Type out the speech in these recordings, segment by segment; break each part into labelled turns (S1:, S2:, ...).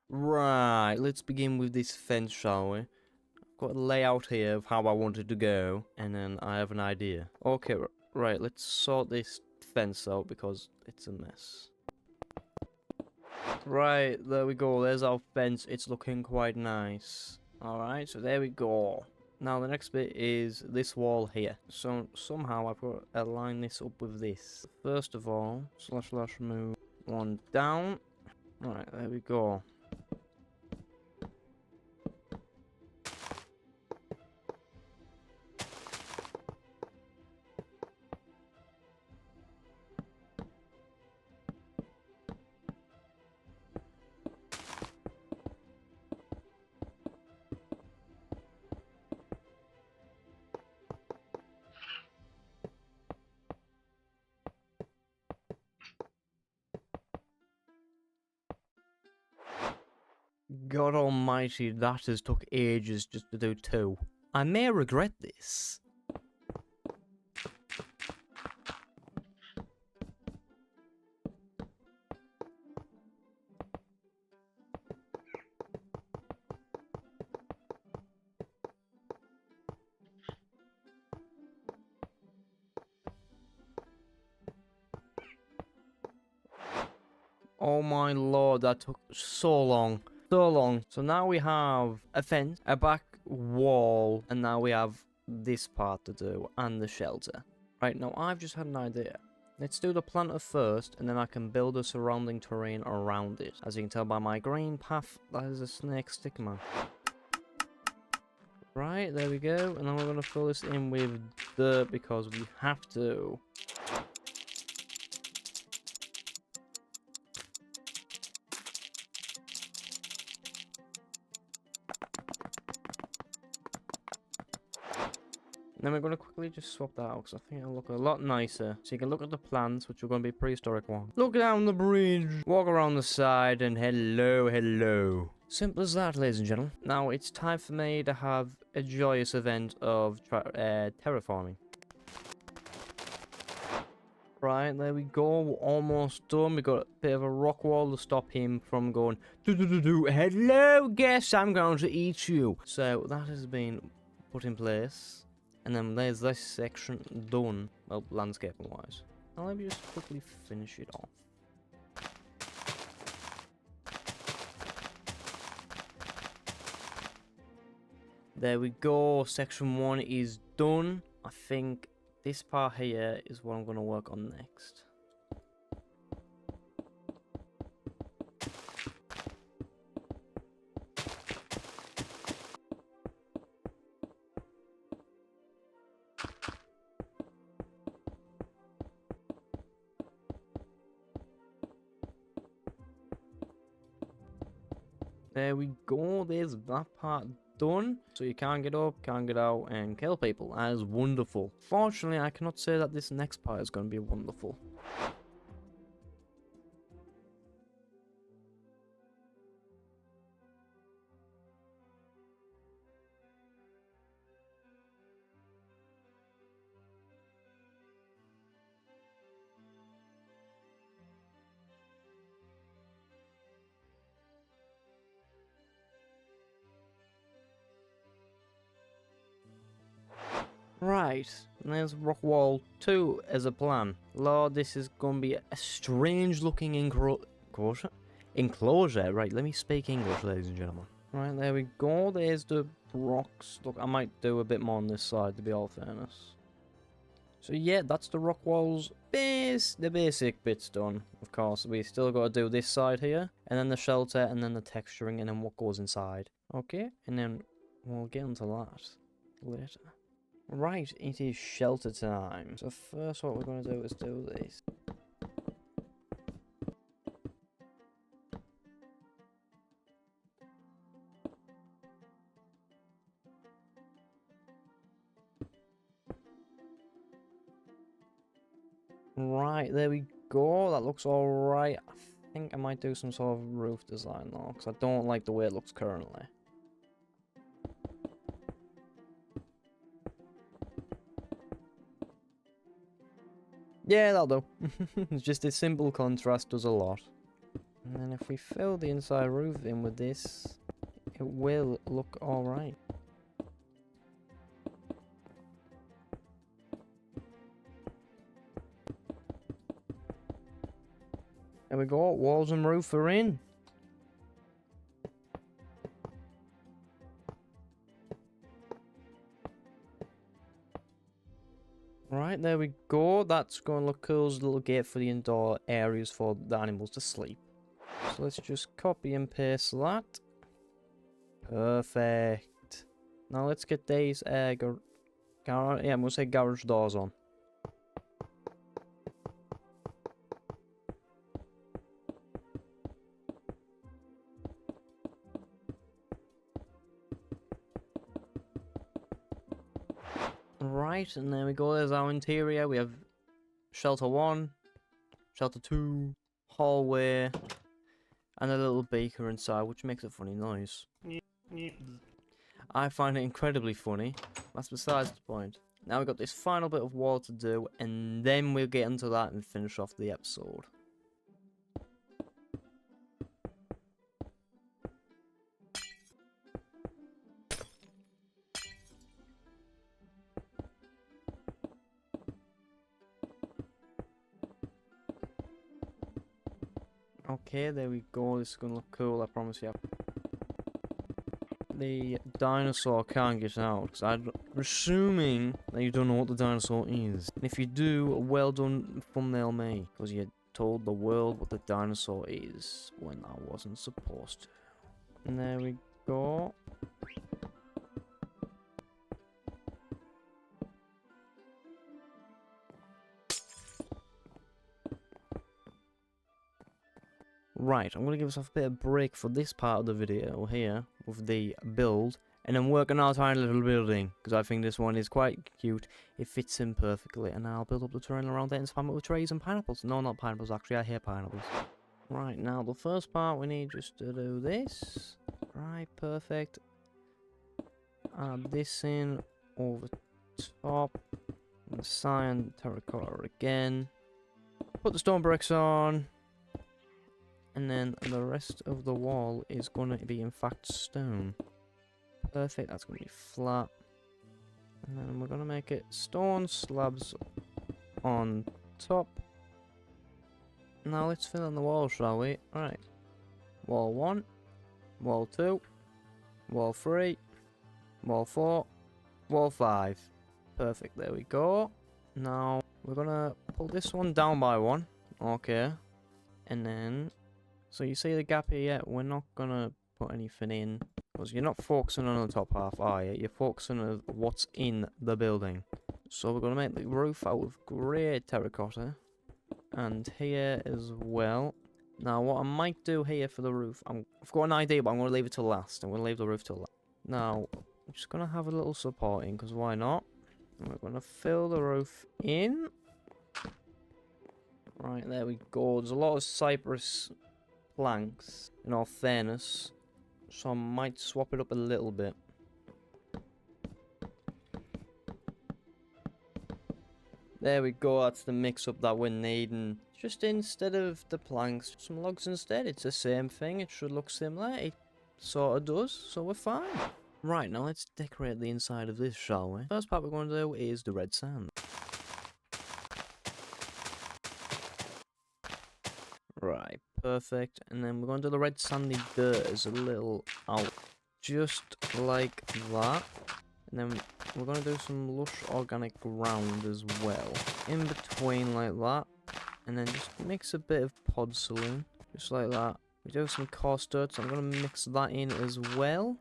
S1: Right, let's begin with this fence, shall we? I've got a layout here of how I want it to go, and then I have an idea. Okay, right, let's sort this fence out because it's a mess. Right, there we go, there's our fence. It's looking quite nice. Alright, so there we go. Now the next bit is this wall here. So somehow I've got to align this up with this. First of all, / move one down. Right, there we go. God almighty, that has took ages just to do 2. I may regret this. Oh my lord, that took so long. So long. So now we have a fence, a back wall, and now we have this part to do, and the shelter. Right, now I've just had an idea. Let's do the planter first, and then I can build the surrounding terrain around it. As you can tell by my green path, that is a snake stick, man. Right, there we go. And then we're going to fill this in with dirt because we have to. And then we're going to quickly just swap that out because I think it'll look a lot nicer. So you can look at the plants, which are going to be prehistoric ones. Look down the bridge, walk around the side, and hello, hello. Simple as that, ladies and gentlemen. Now it's time for me to have a joyous event of terraforming. Right, there we go. We're almost done. We got a bit of a rock wall to stop him from going, hello, guess I'm going to eat you. So that has been put in place. And then there's this section done, well, landscaping wise. Now let me just quickly finish it off. There we go, section 1 is done. I think this part here is what I'm going to work on next. There we go, there's that part done. So you can't get up, can't get out, and kill people. That is wonderful. Fortunately, I cannot say that this next part is going to be wonderful. Right, and there's rock wall 2 as a plan. Lord, this is going to be a strange looking enclosure. Right, let me speak English, ladies and gentlemen. Right, there we go. There's the rocks. Look, I might do a bit more on this side, to be all fairness. So yeah, that's the rock walls. The basic bits done. Of course, we still got to do this side here, and then the shelter, and then the texturing, and then what goes inside. Okay, and then we'll get into that later. Right, it is shelter time. So first what we're going to do is do this. Right, there we go. That looks alright. I think I might do some sort of roof design though, because I don't like the way it looks currently. Yeah, that'll do. Just a simple contrast does a lot. And then if we fill the inside roof in with this, it will look alright. There we go, walls and roof are in. Right, there we go. That's going to look cool as a little gate for the indoor areas for the animals to sleep. So let's just copy and paste that. Perfect. Now let's get these I'm going to say garage doors on. Right, and there we go, there's our interior. We have shelter 1, shelter 2, hallway, and a little beaker inside, which makes a funny noise. I find it incredibly funny. That's besides the point. Now we've got this final bit of wall to do, and then we'll get into that and finish off the episode. Okay, there we go. This is going to look cool, I promise you. The dinosaur can't get out, because I'm assuming that you don't know what the dinosaur is. And if you do, well done thumbnail me, because you told the world what the dinosaur is when I wasn't supposed to. And there we go. Right, I'm going to give myself a bit of break for this part of the video here, with the build, and then work on our tiny little building, because I think this one is quite cute. It fits in perfectly, and I'll build up the terrain around it and spam it with trees and pineapples. No, not pineapples, actually, I hate pineapples. Right, now the first part, we need just to do this. Right, perfect. Add this in over top, and the cyan terracotta again. Put the stone bricks on. And then the rest of the wall is going to be, in fact, stone. Perfect, that's going to be flat. And then we're going to make it stone slabs on top. Now let's fill in the wall, shall we? Alright. Wall 1, wall 2, wall 3, wall 4, wall 5. Perfect, there we go. Now, we're going to pull this one down by 1. Okay. And then... so you see the gap here, yeah, we're not gonna put anything in, because you're not focusing on the top half, are you? You're focusing on what's in the building. So we're gonna make the roof out of grey terracotta, and here as well. Now what I might do here for the roof, I've got an idea, but I'm gonna leave it till last. I'm gonna leave the roof till last. Now, I'm just gonna have a little supporting, because why not? And we're gonna fill the roof in. Right, there we go. There's a lot of cypress planks, in all fairness, so I might swap it up a little bit. There we go, that's the mix-up that we're needing. Just instead of the planks, some logs instead. It's the same thing, it should look similar. It sort of does, so we're fine. Right, now let's decorate the inside of this, shall we? First part we're going to do is the red sand. Right, perfect. And then we're going to do the red sandy dirt as a little out, just like that. And then we're going to do some lush organic ground as well, in between like that. And then just mix a bit of pod saloon, just like that. We do some coarse dirt, so I'm going to mix that in as well.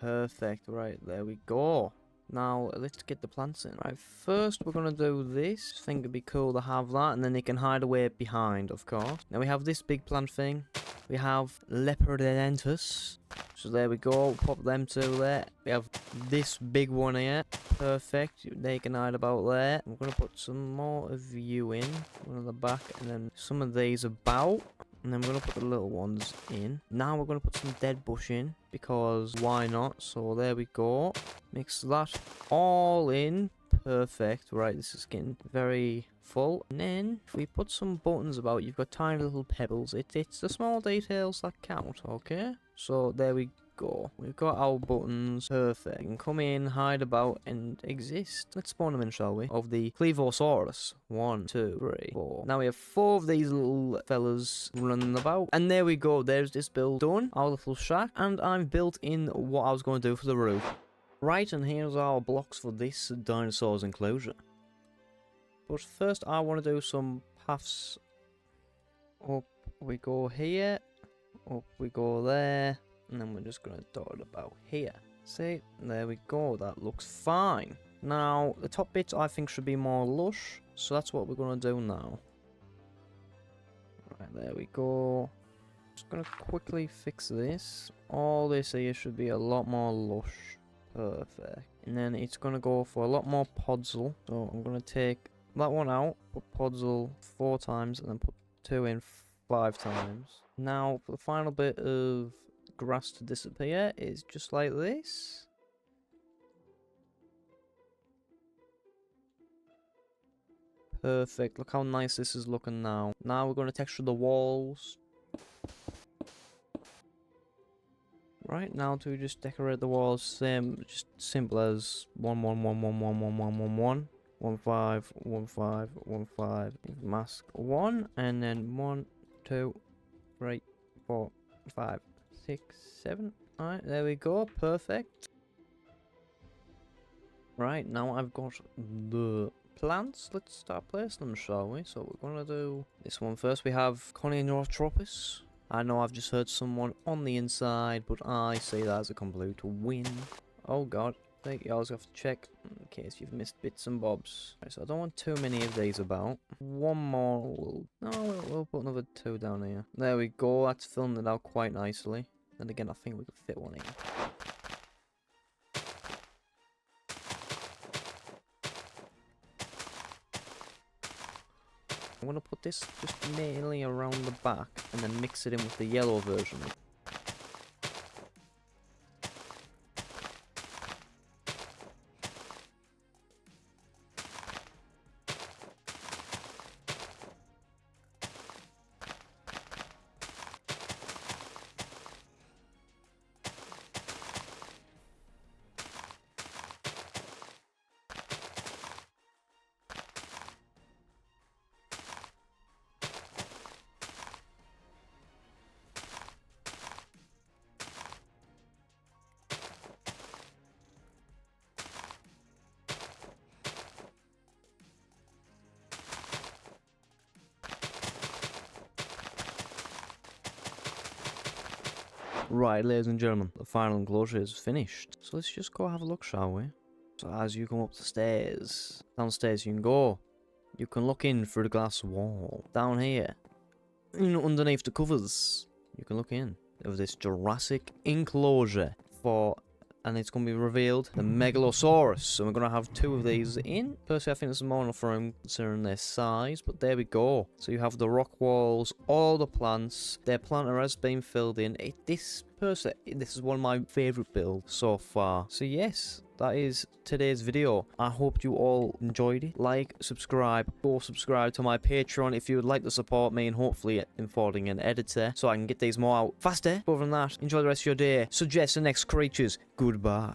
S1: Perfect, right, there we go. Now, let's get the plants in. Right, first we're going to do this. I think it'd be cool to have that, and then they can hide away behind, of course. Now we have this big plant thing. We have leporellentus. So there we go, pop them two there. We have this big one here. Perfect, they can hide about there. I'm going to put some more of you in. One on the back, and then some of these about. And then we're going to put the little ones in. Now we're going to put some dead bush in, because why not? So there we go. Mix that all in. Perfect. Right, this is getting very full. And then, if we put some buttons about, you've got tiny little pebbles. It's the small details that count, okay? So, there we go. We've got our buttons. Perfect. We can come in, hide about, and exist. Let's spawn them in, shall we? Of the Clevosaurus. 1, 2, 3, 4. Now we have 4 of these little fellas running about. And there we go. There's this build done. Our little shack. And I've built in what I was going to do for the roof. Right, and here's our blocks for this dinosaurs enclosure. But first I want to do some paths. Up we go here. Up we go there. And then we're just going to dot it about here. See, there we go. That looks fine. Now, the top bits I think should be more lush. So that's what we're going to do now. Right, there we go. Just going to quickly fix this. All this here should be a lot more lush. Perfect. And then it's going to go for a lot more podzol. So I'm going to take that one out. Put podzol 4 times. And then put 2 in 5 times. Now, for the final bit of grass to disappear is just like this. Perfect. Look how nice this is looking now. Now we're going to texture the walls. Right, now to just decorate the walls, same, just simple as 1 1 1 1 1 1 1 1 1 1 5 1 5 1 5 mask 1 and then 1 2 3 4 5 6 7. Alright, there we go, perfect. Right, now I've got the plants. Let's start placing them, shall we? So we're gonna do this one first. We have Conionotropis. I know I've just heard someone on the inside, but I say that as a complete win. Oh god, I think you always have to check in case you've missed bits and bobs. Right, so I don't want too many of these about. One more we'll put another 2 down here. There we go, that's filling it out quite nicely. And again, I think we could fit one in. I'm going to put this just mainly around the back and then mix it in with the yellow version. Right, ladies and gentlemen, the final enclosure is finished. So let's just go have a look, shall we? So as you come up the stairs, downstairs you can go. You can look in through the glass wall. Down here, underneath the covers, you can look in of this Jurassic enclosure and it's going to be revealed the Megalosaurus. So we're going to have 2 of these in. Personally, I think this is more enough for them considering their size, but there we go. So you have the rock walls, all the plants. Their planter has been filled in. This is one of my favourite builds so far. So yes, that is today's video. I hope you all enjoyed it. Like, subscribe, go subscribe to my Patreon if you would like to support me and hopefully importing an editor so I can get these more out faster. Other than that, enjoy the rest of your day. Suggest the next creatures. Goodbye.